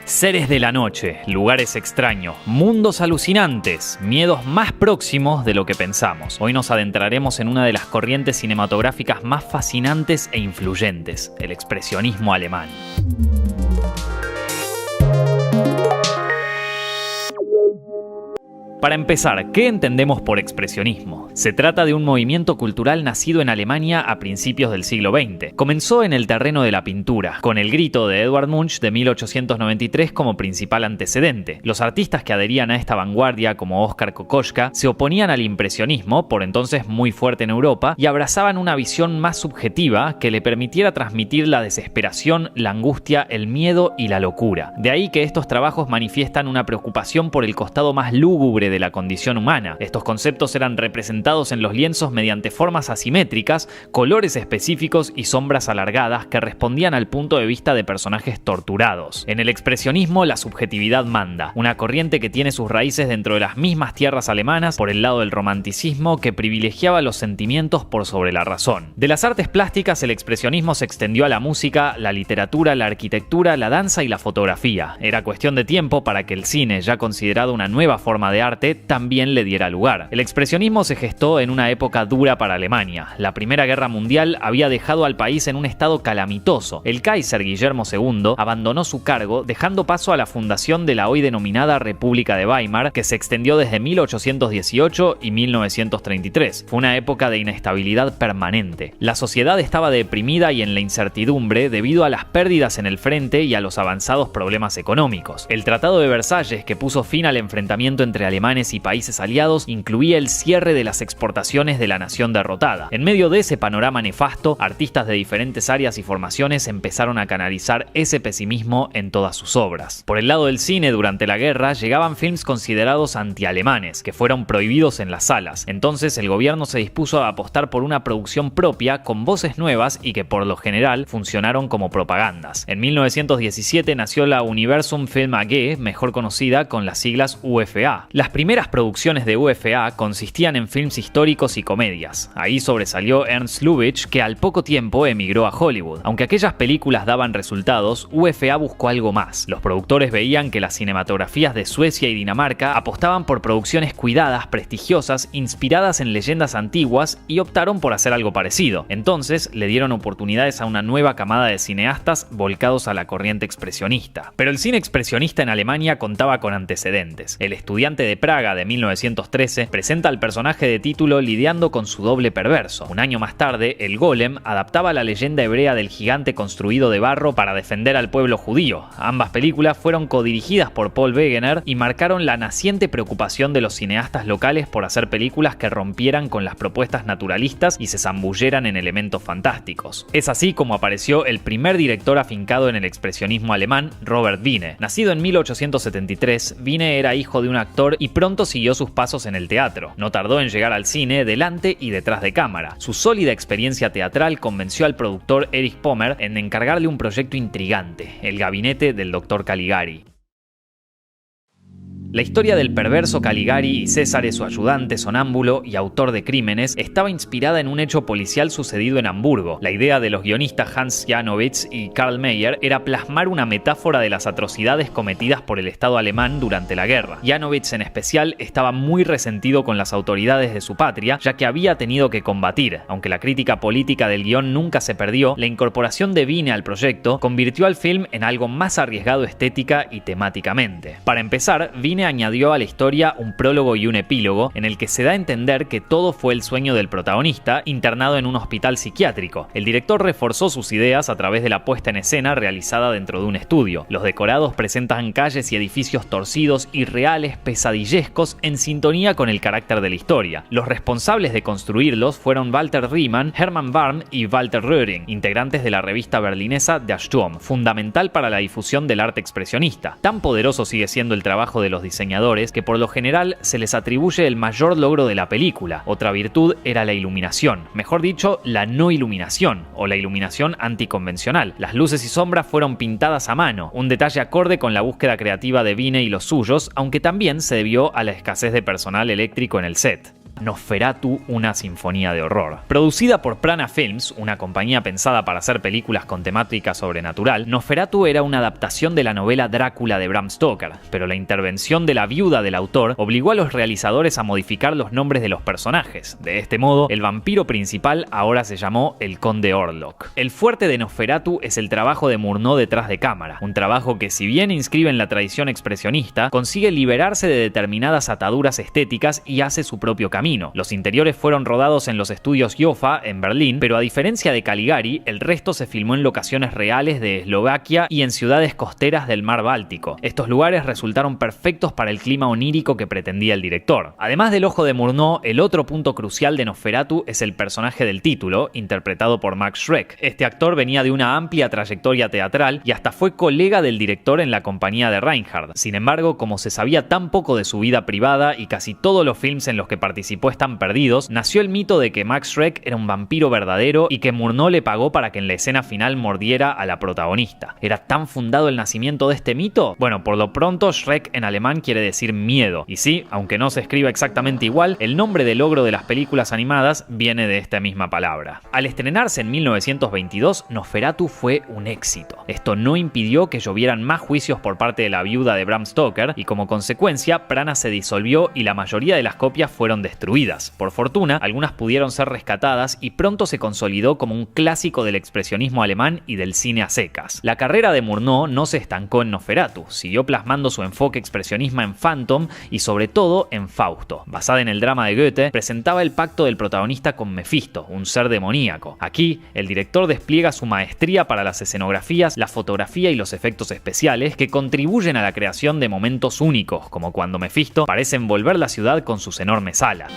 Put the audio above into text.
Seres de la noche, lugares extraños, mundos alucinantes, miedos más próximos de lo que pensamos. Hoy nos adentraremos en una de las corrientes cinematográficas más fascinantes e influyentes, el expresionismo alemán. Para empezar, ¿qué entendemos por expresionismo? Se trata de un movimiento cultural nacido en Alemania a principios del siglo XX. Comenzó en el terreno de la pintura, con El grito de Edvard Munch de 1893 como principal antecedente. Los artistas que adherían a esta vanguardia, como Oskar Kokoschka, se oponían al impresionismo, por entonces muy fuerte en Europa, y abrazaban una visión más subjetiva que le permitiera transmitir la desesperación, la angustia, el miedo y la locura. De ahí que estos trabajos manifiestan una preocupación por el costado más lúgubre de la condición humana. Estos conceptos eran representados en los lienzos mediante formas asimétricas, colores específicos y sombras alargadas que respondían al punto de vista de personajes torturados. En el expresionismo, la subjetividad manda, una corriente que tiene sus raíces dentro de las mismas tierras alemanas por el lado del romanticismo que privilegiaba los sentimientos por sobre la razón. De las artes plásticas, el expresionismo se extendió a la música, la literatura, la arquitectura, la danza y la fotografía. Era cuestión de tiempo para que el cine, ya considerado una nueva forma de arte, también le diera lugar. El expresionismo se gestó en una época dura para Alemania. La Primera Guerra Mundial había dejado al país en un estado calamitoso. El Kaiser Guillermo II abandonó su cargo, dejando paso a la fundación de la hoy denominada República de Weimar, que se extendió desde 1818 y 1933. Fue una época de inestabilidad permanente. La sociedad estaba deprimida y en la incertidumbre debido a las pérdidas en el frente y a los avanzados problemas económicos. El Tratado de Versalles, que puso fin al enfrentamiento entre alemanes y países aliados, incluía el cierre de las exportaciones de la nación derrotada. En medio de ese panorama nefasto, artistas de diferentes áreas y formaciones empezaron a canalizar ese pesimismo en todas sus obras. Por el lado del cine, durante la guerra, llegaban films considerados antialemanes, que fueron prohibidos en las salas. Entonces, el gobierno se dispuso a apostar por una producción propia con voces nuevas y que por lo general funcionaron como propagandas. En 1917 nació la Universum Film AG, mejor conocida con las siglas UFA. Las primeras producciones de UFA consistían en films históricos y comedias. Ahí sobresalió Ernst Lubitsch, que al poco tiempo emigró a Hollywood. Aunque aquellas películas daban resultados, UFA buscó algo más. Los productores veían que las cinematografías de Suecia y Dinamarca apostaban por producciones cuidadas, prestigiosas, inspiradas en leyendas antiguas y optaron por hacer algo parecido. Entonces le dieron oportunidades a una nueva camada de cineastas volcados a la corriente expresionista. Pero el cine expresionista en Alemania contaba con antecedentes. El Estudiante de Praga de 1913 presenta al personaje de título lidiando con su doble perverso. Un año más tarde, el Golem adaptaba la leyenda hebrea del gigante construido de barro para defender al pueblo judío. Ambas películas fueron codirigidas por Paul Wegener y marcaron la naciente preocupación de los cineastas locales por hacer películas que rompieran con las propuestas naturalistas y se zambulleran en elementos fantásticos. Es así como apareció el primer director afincado en el expresionismo alemán, Robert Wiene. Nacido en 1873, Wiene era hijo de un actor y pronto siguió sus pasos en el teatro. No tardó en llegar al cine delante y detrás de cámara. Su sólida experiencia teatral convenció al productor Erich Pommer en encargarle un proyecto intrigante, el gabinete del Dr. Caligari. La historia del perverso Caligari y César, su ayudante sonámbulo y autor de crímenes, estaba inspirada en un hecho policial sucedido en Hamburgo. La idea de los guionistas Hans Janowitz y Karl Mayer era plasmar una metáfora de las atrocidades cometidas por el Estado alemán durante la guerra. Janowitz en especial estaba muy resentido con las autoridades de su patria, ya que había tenido que combatir. Aunque la crítica política del guión nunca se perdió, la incorporación de Wiene al proyecto convirtió al film en algo más arriesgado estética y temáticamente. Para empezar, Wiene añadió a la historia un prólogo y un epílogo en el que se da a entender que todo fue el sueño del protagonista internado en un hospital psiquiátrico. El director reforzó sus ideas a través de la puesta en escena realizada dentro de un estudio. Los decorados presentan calles y edificios torcidos, irreales, pesadillescos, en sintonía con el carácter de la historia. Los responsables de construirlos fueron Walter Riemann, Hermann Warm y Walter Röhring, integrantes de la revista berlinesa Der Sturm, fundamental para la difusión del arte expresionista. Tan poderoso sigue siendo el trabajo de los diseñadores que por lo general se les atribuye el mayor logro de la película. Otra virtud era la iluminación, mejor dicho, la no iluminación o la iluminación anticonvencional. Las luces y sombras fueron pintadas a mano, un detalle acorde con la búsqueda creativa de Wiene y los suyos, aunque también se debió a la escasez de personal eléctrico en el set. Nosferatu, una sinfonía de horror. Producida por Prana Films, una compañía pensada para hacer películas con temática sobrenatural, Nosferatu era una adaptación de la novela Drácula de Bram Stoker, pero la intervención de la viuda del autor obligó a los realizadores a modificar los nombres de los personajes. De este modo, el vampiro principal ahora se llamó el Conde Orlok. El fuerte de Nosferatu es el trabajo de Murnau detrás de cámara, un trabajo que, si bien inscribe en la tradición expresionista, consigue liberarse de determinadas ataduras estéticas y hace su propio camino. Los interiores fueron rodados en los estudios Jofa, en Berlín, pero a diferencia de Caligari, el resto se filmó en locaciones reales de Eslovaquia y en ciudades costeras del mar Báltico. Estos lugares resultaron perfectos para el clima onírico que pretendía el director. Además del ojo de Murnau, el otro punto crucial de Nosferatu es el personaje del título, interpretado por Max Schreck. Este actor venía de una amplia trayectoria teatral y hasta fue colega del director en la compañía de Reinhardt. Sin embargo, como se sabía tan poco de su vida privada y casi todos los films en los que participó están perdidos, nació el mito de que Max Schreck era un vampiro verdadero y que Murnau le pagó para que en la escena final mordiera a la protagonista. ¿Era tan fundado el nacimiento de este mito? Bueno, por lo pronto Schreck en alemán quiere decir miedo, y sí, aunque no se escriba exactamente igual, el nombre del ogro de las películas animadas viene de esta misma palabra. Al estrenarse en 1922, Nosferatu fue un éxito. Esto no impidió que llovieran más juicios por parte de la viuda de Bram Stoker, y como consecuencia, Prana se disolvió y la mayoría de las copias fueron destruidas. Por fortuna, algunas pudieron ser rescatadas y pronto se consolidó como un clásico del expresionismo alemán y del cine a secas. La carrera de Murnau no se estancó en Nosferatu, siguió plasmando su enfoque expresionista en Phantom y sobre todo en Fausto. Basada en el drama de Goethe, presentaba el pacto del protagonista con Mefisto, un ser demoníaco. Aquí, el director despliega su maestría para las escenografías, la fotografía y los efectos especiales que contribuyen a la creación de momentos únicos, como cuando Mefisto parece envolver la ciudad con sus enormes alas.